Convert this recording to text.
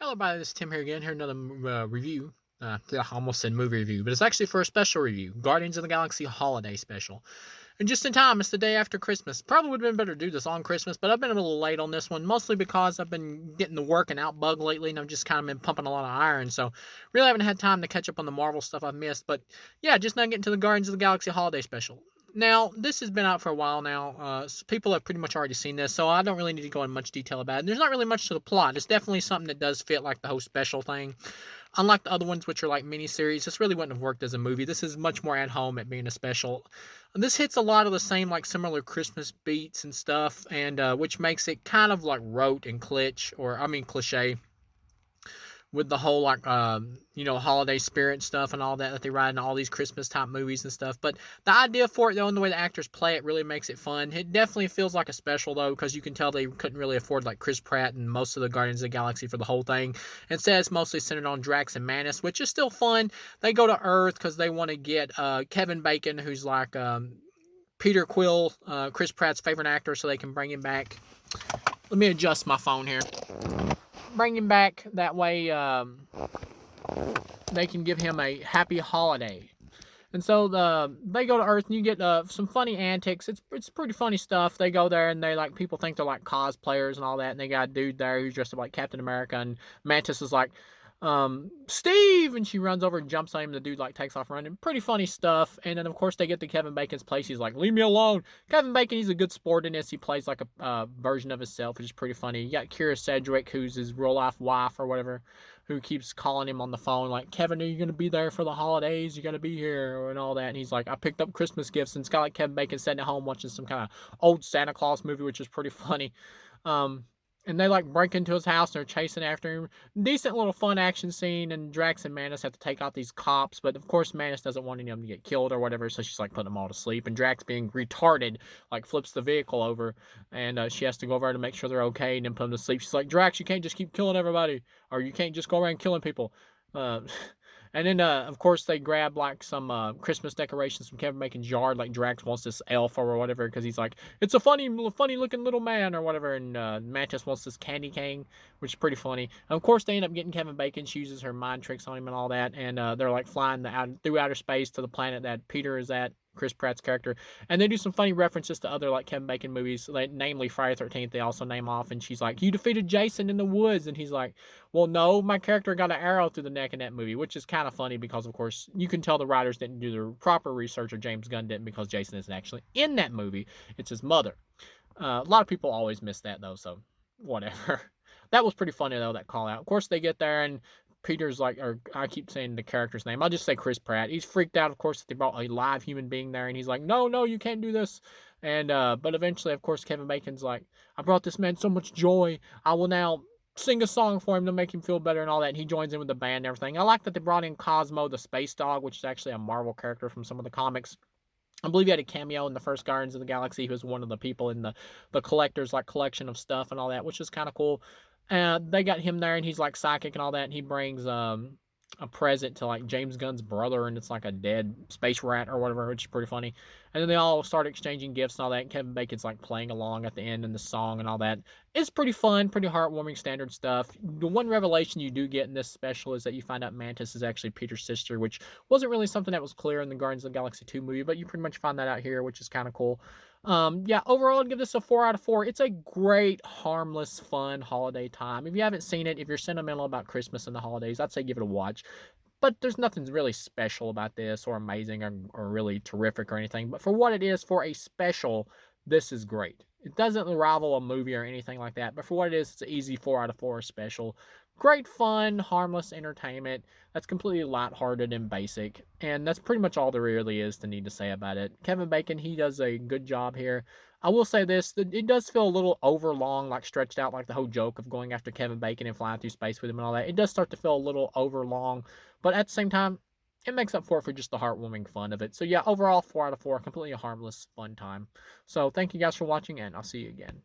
Hello, everybody. This is Tim here again. Here another review. I almost said movie review, but it's actually for a special review, Guardians of the Galaxy Holiday Special. And just in time, it's the day after Christmas. Probably would have been better to do this on Christmas, but I've been a little late on this one, mostly because I've been getting to work and out bug lately, and I've just kind of been pumping a lot of iron, so really haven't had time to catch up on the Marvel stuff I've missed. But yeah, just now getting to the Guardians of the Galaxy Holiday Special. Now, this has been out for a while now. So people have pretty much already seen this, so I don't really need to go in much detail about it. There's not really much to the plot. It's definitely something that does fit like the whole special thing. Unlike the other ones, which are like miniseries, this really wouldn't have worked as a movie. This is much more at home at being a special. This hits a lot of the same like similar Christmas beats and stuff, and which makes it kind of like rote and cliche with the whole like holiday spirit stuff and all that they write in all these Christmas type movies and stuff. But the idea for it though, and the way the actors play it really makes it fun. It definitely feels like a special though, because you can tell they couldn't really afford like Chris Pratt and most of the Guardians of the Galaxy for the whole thing. Instead, it's mostly centered on Drax and Mantis, which is still fun. They go to Earth because they want to get Kevin Bacon, who's like Peter Quill, Chris Pratt's favorite actor, so they can bring him back. Let me adjust my phone here. Bring him back that way. They can give him a happy holiday. And so they go to Earth, and you get some funny antics. It's pretty funny stuff. They go there, and they like people think they're like cosplayers and all that. And they got a dude there who's dressed up like Captain America, and Mantis is like, Steve, and she runs over and jumps on him. The dude like takes off running. Pretty funny stuff. And then of course they get to Kevin Bacon's place. He's like, leave me alone. Kevin Bacon, he's a good sport in this. He plays like a version of himself, which is pretty funny. You got Kira Sedgwick, who's his real life wife or whatever, who keeps calling him on the phone like, Kevin, are you gonna be there for the holidays? You gotta be here and all that. And he's like, I picked up Christmas gifts, and it's got like Kevin Bacon sitting at home watching some kind of old Santa Claus movie, which is pretty funny. And they like break into his house and they're chasing after him. Decent little fun action scene, and Drax and Mantis have to take out these cops, but of course Mantis doesn't want any of them to get killed or whatever, so she's like putting them all to sleep. And Drax, being retarded, like flips the vehicle over, and she has to go over to make sure they're okay and then put them to sleep. She's like, Drax, you can't just keep killing everybody, or you can't just go around killing people. Uh, And then, of course, they grab like some Christmas decorations from Kevin Bacon's yard. Like Drax wants this elf or whatever because he's like, it's a funny looking little man or whatever. And Mantis wants this candy cane, which is pretty funny. And of course, they end up getting Kevin Bacon. She uses her mind tricks on him and all that. And they're like flying through outer space to the planet that Peter is at, Chris Pratt's character. And they do some funny references to other like Kevin Bacon movies, like, namely Friday 13th. They also name off, and she's like, you defeated Jason in the woods. And he's like, well, no, my character got an arrow through the neck in that movie, which is kind of funny because, of course, you can tell the writers didn't do the proper research, or James Gunn didn't, because Jason isn't actually in that movie. It's his mother. A lot of people always miss that, though, so whatever. That was pretty funny, though, that call out. Of course, they get there, and Peter's like, or I keep saying the character's name. I'll just say Chris Pratt. He's freaked out, of course, that they brought a live human being there, and he's like, no, you can't do this. And but eventually, of course, Kevin Bacon's like, I brought this man so much joy. I will now sing a song for him to make him feel better and all that. And he joins in with the band and everything. I like that they brought in Cosmo, the space dog, which is actually a Marvel character from some of the comics. I believe he had a cameo in the first Guardians of the Galaxy. He was one of the people in the collector's like collection of stuff and all that, which is kind of cool. They got him there, and he's like psychic and all that, and he brings a present to like James Gunn's brother, and it's like a dead space rat or whatever, which is pretty funny. And then they all start exchanging gifts and all that. And Kevin Bacon's like playing along at the end in the song and all that. It's pretty fun, pretty heartwarming, standard stuff. The one revelation you do get in this special is that you find out Mantis is actually Peter's sister, which wasn't really something that was clear in the Guardians of the Galaxy 2 movie, but you pretty much find that out here, which is kind of cool. Yeah, overall, I'd give this a 4 out of 4. It's a great, harmless, fun holiday time. If you haven't seen it, if you're sentimental about Christmas and the holidays, I'd say give it a watch. But there's nothing really special about this, or amazing, or really terrific or anything. But for what it is, for a special, this is great. It doesn't rival a movie or anything like that, but for what it is, it's an easy 4 out of 4 special. Great fun, harmless entertainment that's completely lighthearted and basic. And that's pretty much all there really is to need to say about it. Kevin Bacon, he does a good job here. I will say this, that it does feel a little overlong, like stretched out, like the whole joke of going after Kevin Bacon and flying through space with him and all that. It does start to feel a little overlong, but at the same time, it makes up for just the heartwarming fun of it. So yeah, overall, 4 out of 4, completely a harmless, fun time. So thank you guys for watching, and I'll see you again.